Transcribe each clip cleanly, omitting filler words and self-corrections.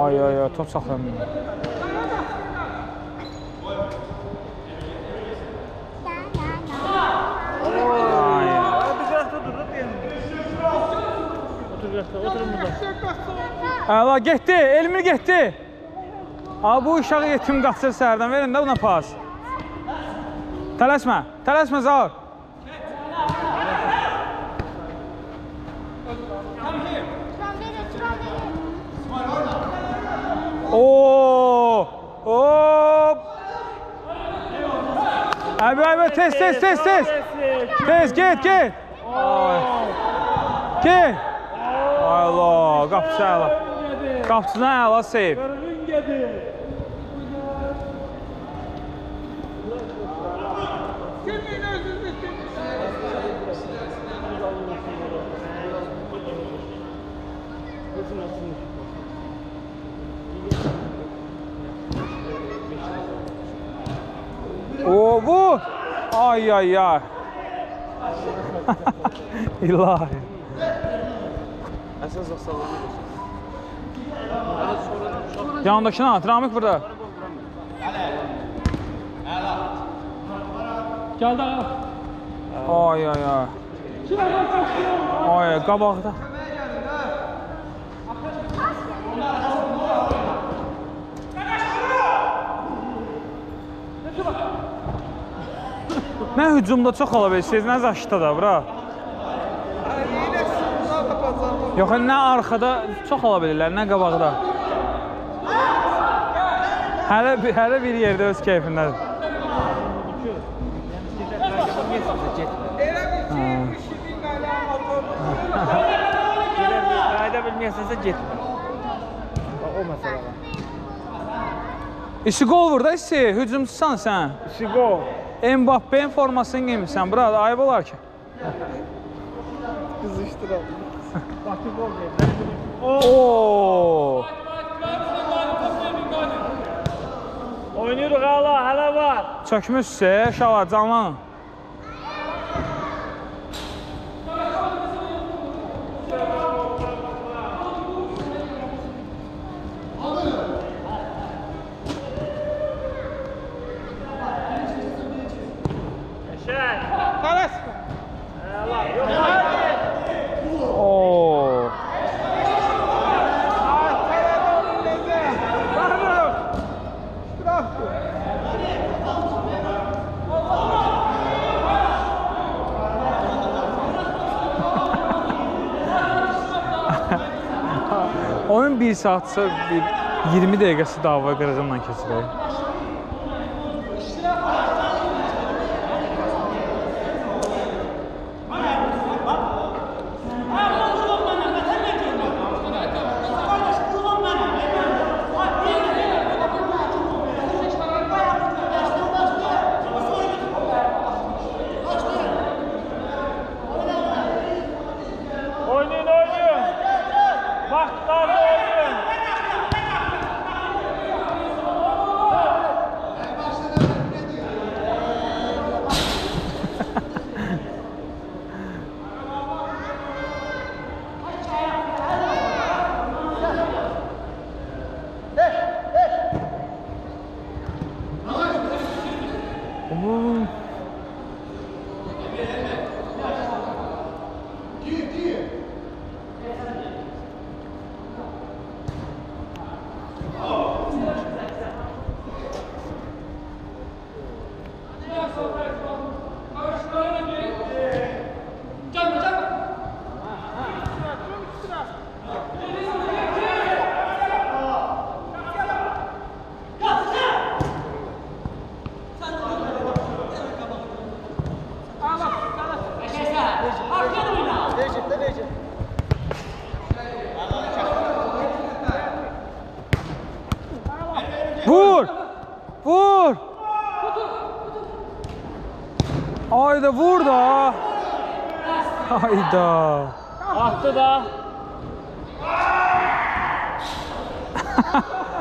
Ay ay ay, top saxlamıyor. Əla, getdi, Elmir getdi. Bu uşağı yetim qaçır səhərdən, verin də buna pas. Tələsmə, tələsmə Zaur. Ooo, hop. Abi, tez. Tez, get. Get. Allah, qapısı əla. Qapısına əla seyf. O bu. Ay ay ay. İlahi. Əsas sallanır. Yanındakına at, Ramik burada. Geldi ağa. Ay ay ay. Ay qabaqda. Nə hücumda çox ola bilirsiniz, nə zaşda da bura. Yox, nə arxada çox ola bilirlər, nə qabaqda. Hələ bir yerdə öz keyfindədir. Qayda bilməyəsənsə getmə. O məsələ var. İşi gol vur da işi, hücumçusan sən. İşi gol. Mbappe'nin formasını giymişsən, burada ayıb olar ki. Qızışdıram. Bakı gol deyil. Ooo. Oynayırıq hala, hələ var. Çökmüşsə, şalar, canlanın. Ooo. Oyun 1 saatsa 20 dəqiqəsi dava qırıcımla keçirir. Vur! Vur! Hayda vur da! Hayda! Attı da.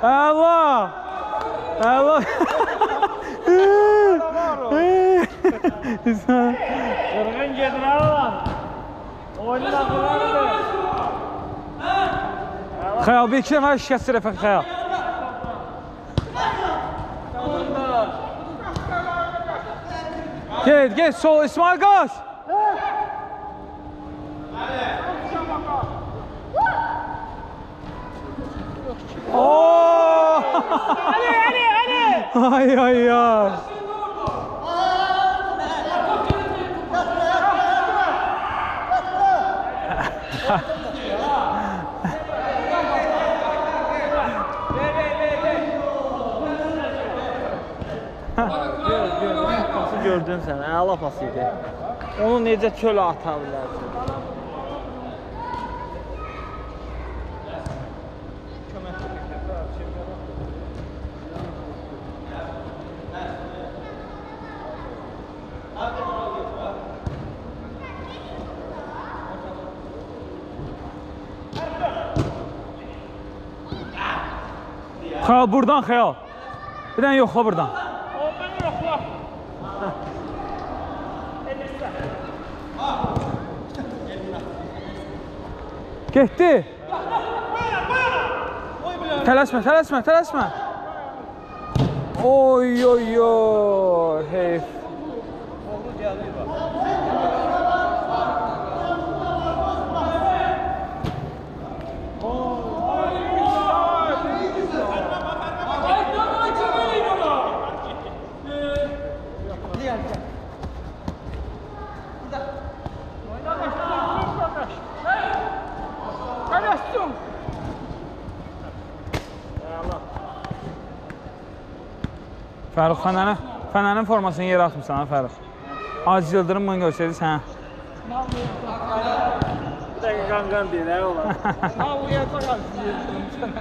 Allah! Allah! Kırgın gedin Allah. Oyunu da kırardı. Xəyal bir iki nəfər şikəst rəfəq Xəyal. Get sol İsmail Qaz. Oo! Ali. Ay. Pası gördün sən, əla pası idi. Onu necə çölə ata bilərsən? Xəyal buradan Xəyal. Bir dənə yoxla buradan. Getdi. Tələsmə. Oy. Heyf. Fərux, Fənənin formasını yerə atmışsan ha Fərux. Aziz Yıldırım bunu görsəydi sən. Bir dəqiqə qanqan deyil, hə olar. Ağlayacaq Aziz Yıldırım sənə.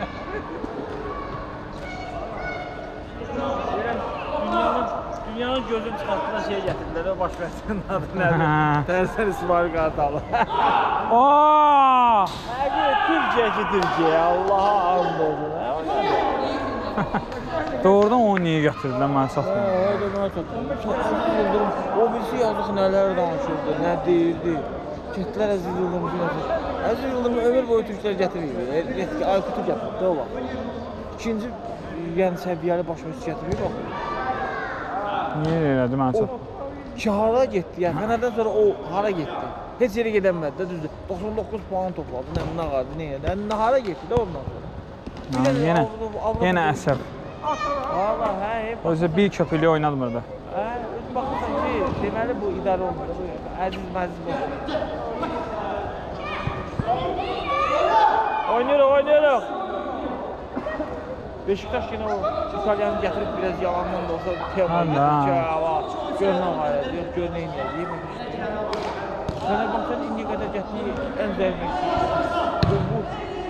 Dünyanın gözünü çıxartına şey gətirdilər, o baş vəsinin adı nədir? Tərsən İsmail Qardalı. Ooo! Türkiyə, Allaha and olsun. Doğrudan onu niyə gətirdilər mənə satmıyor? O birisi yazıq nələr danışırdı, nə deyirdi. Getdilər Əziz Yıldırımı gətirir. Əziz Yıldırımı ömür boyu türklər gətirir. Aykut'u gətirdi, o var. İkinci, yəni səviyyəli başımız gətirir, bax. Niyə elədi mənə satmıyor? Ki, hara getdi, yəni Fənərdən sonra o hara getdi? Heç yerə gedəmədi də, düzdür. 99 puan topladı, nə qaldı, nə yedi. Hara getdi də ondan sonra. Yenə əsəb. Valla, hə, O yüzden bir köpüklü oynadım orada. Baxırsan ki, deməli bu idarə olmur. Əziz boş. Oynayırıq. Beşiktaş yine o İtalyanı gətirib biraz yalandan da olsa tema gətirib ki, görünən var, gör nə inəyəcəyim. Fenerbahçe'nin indiyə qədər gətirdiyi ən zəif bu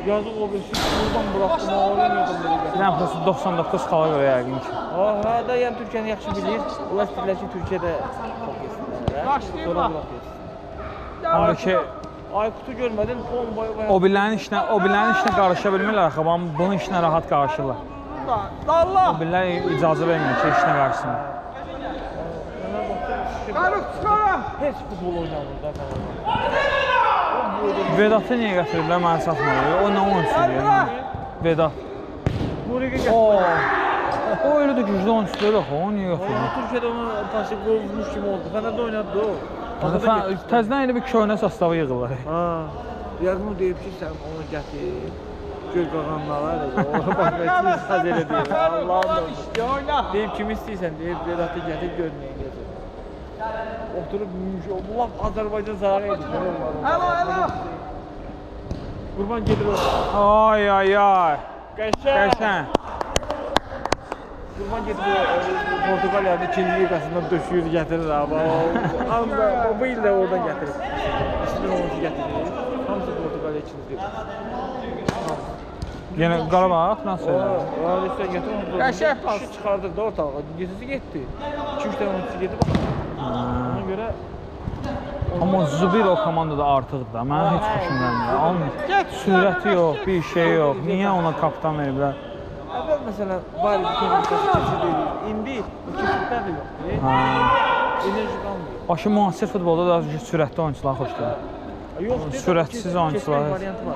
yazıq o birisi buradan bıraxdım, oyun yoxdur. Sən xüsusi 99 xala görə yəqin ki. Hə, da yəni Türkiyəni yaxşı bilir. Onlar istəyirlər ki, Türkiyədə çox yesinlər. Sonra bırax yesin. Halbuki Aykut'u görmədin, o birlərin işinə qarışa bilmirlər axı, bunun işinə rahat qarışırlar. O birlər icazə vermir ki, işinə qarışsınlar. Heç futbol oynamır da Fenerbahçe. Vedat'ı niyə gətirdilər mənə satmadı? O nə oyunçudur yəni? Vedat. Nuriqi gətirdilər. O öyle de güclü oyuncu deyil axı, o niyə gətirdilər? Türkiyədə onu pası qovmuş kimi oldu. Fenerdə oynadı o. Təzdən elə bir köhnə sastavı yığırlar. Yardım deyib ki, sən onu gətir. Göl qağanlara elə. Onu baxmayın, saz elə deyir. Allah'ım da. Deyib kim istəyirsən, deyib Vedat'ı gətir, gör nəyə gətir. Oturub bu laf Azərbaycan zarağı edir. Hello. Qurban gedir o. Ay. Qəşəng. Qurban gedir o Portuqaliyanın ikinci liqasından döşüyür, gətirir abi. Bu il də oradan gətirir. İstəyir oyuncu gətirir. Hamısı Portuqaliya ikinci liqası. Yenə Qarabağ, nasıl elə? Sən gətir onu. Qəşəng pas. Çıxardıq da ortalığa. Getisi getdi. 2-3 dənə oyuncu getdi bax. Ona görə Amma Zubir o komandada artıqdır da. Mənə heç xoşum gəlmir. Sürəti yox, bir şey yox. Niyə ona kapitan veriblər? Əvvəl məsələn var idi, texnikası keçirildi. İndi bu keçidlər də yoxdur. Enerji qalmır. Başı müasir futbolda da sürətli oyuncular xoşdur. Yox, sürətsiz oyuncular. variantı var.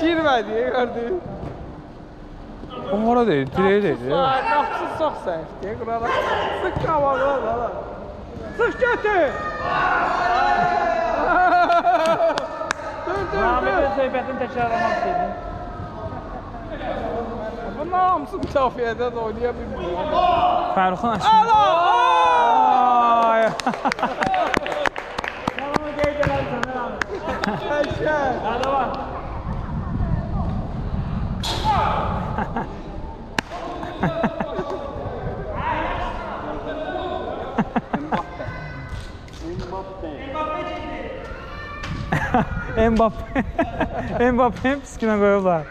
Girmədi, gördün. O hara deyil, direğe deyil. Nafsız çox səhvdir, qurala. Sıx qabaqlar, qala. Sıx götür. Dur. söhbətini təkrarlamaq istəyirdim. Bunlar hamısı müdafiədə də oynaya bilmir. Fərxun əslində. Ay. Hadi var. Mbappé piskinə qoyublar.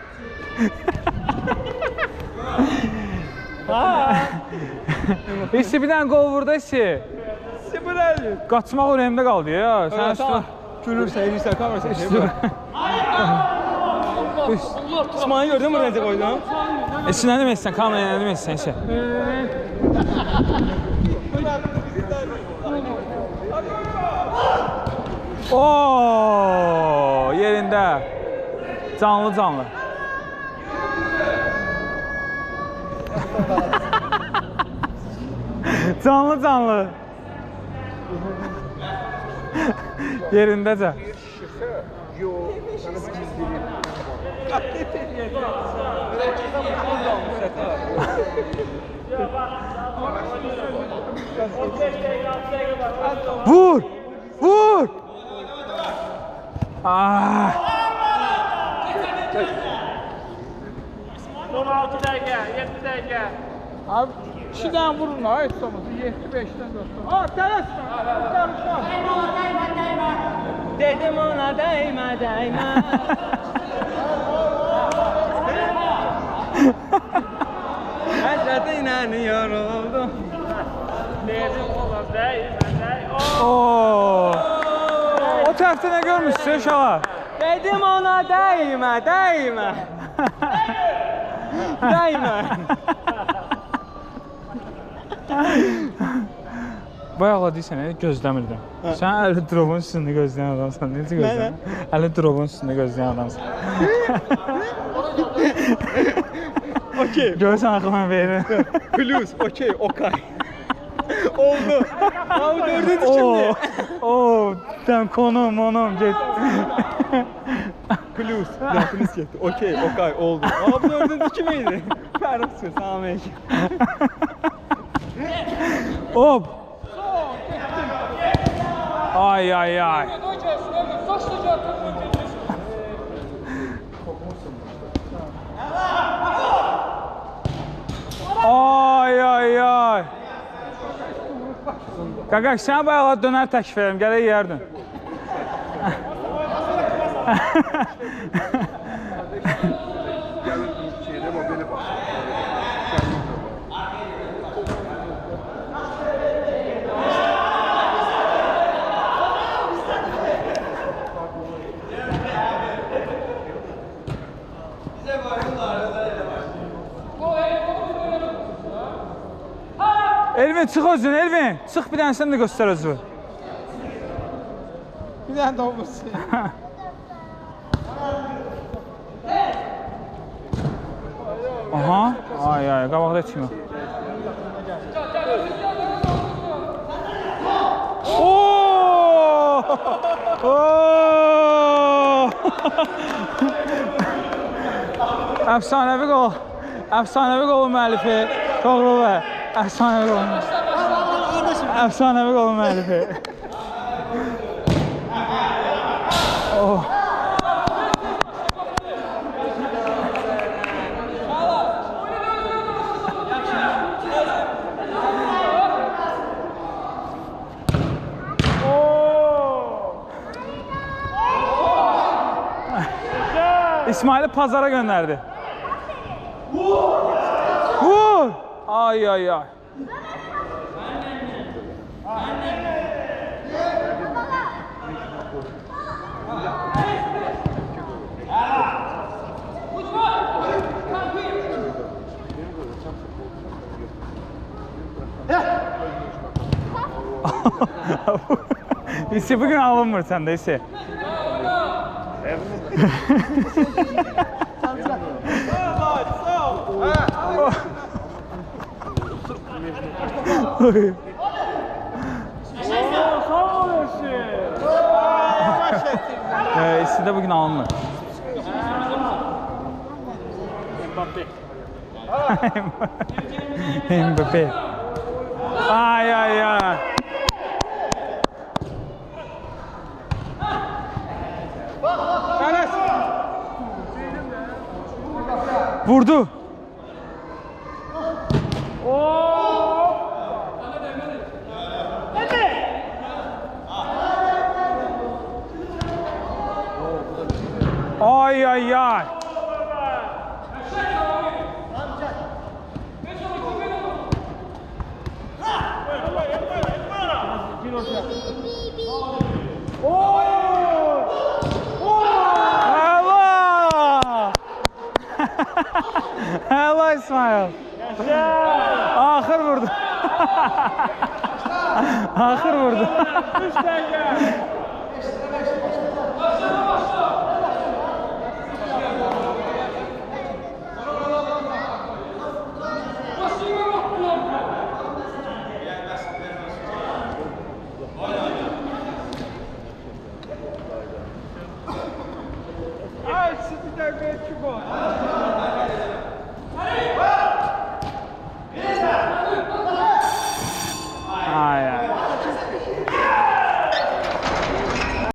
İşte bir dənə qol vurdu işi. Sibrəli. Qaçmaq ürəyimdə qaldı ya. Sən üstünə... Gülürsən, edirsən, kamerası şey İsmail gördün mü necə qoydun? İşi nə demək istəyən? Kameraya nə demək istəyən işi? Ooo, yerində. Canlı. Canlı. Yerindəcə. Vur! Son 6 dəqiqə, 7 dəqiqə. Abi 2-dən vurun ha, heç olmaz. 7-5-dən dostum. Ha, tələsmə. Dedim ona dəymə. Həsrətinlə yoruldum. Dedim ona dəymə. Oo! O tərəfdə nə görmüşsün uşaqlar? Dedim ona dəymə. Dəymə. Bayaqla deyirsən, gözləmirdim. Sən əli dropun üstündə gözləyən adamsan. Necə gözləyən? Əli dropun üstündə gözləyən adamsan. Okey. Görürsən axıma verir. Plus, okey, okay. Oldu. Abi dördüncü kimdi? Sen konum get. Plus gitti. Okey, okay, oldu. Abi dördüncü kimiydi? Ferhat Söz, Ahmet. Hop. Ay. Ay. Qaqaq, sən bayaqlar dönər təklif edirəm, gələk yerdin. Elvin, çıx özün, Elvin. Çıx bir dənə sən də göstər özünü. Bir dənə də olmuşsun. Aha, ay, qabaqda heç kim yox. Əfsanəvi qol müəllifi Toğrul bəy. Əfsanəvi qol müəllifi. İsmail'i pazara gönderdi. Vur! Ay. İşte bugün alınmır sende işi. İkisi de bugün alınır. Mbappé. Ay ay ay. Vurdu. Ay ay ay. Hello. Hello İsmail. Ahır vurdu. Ahır vurdu. Ay, City'den bir gol.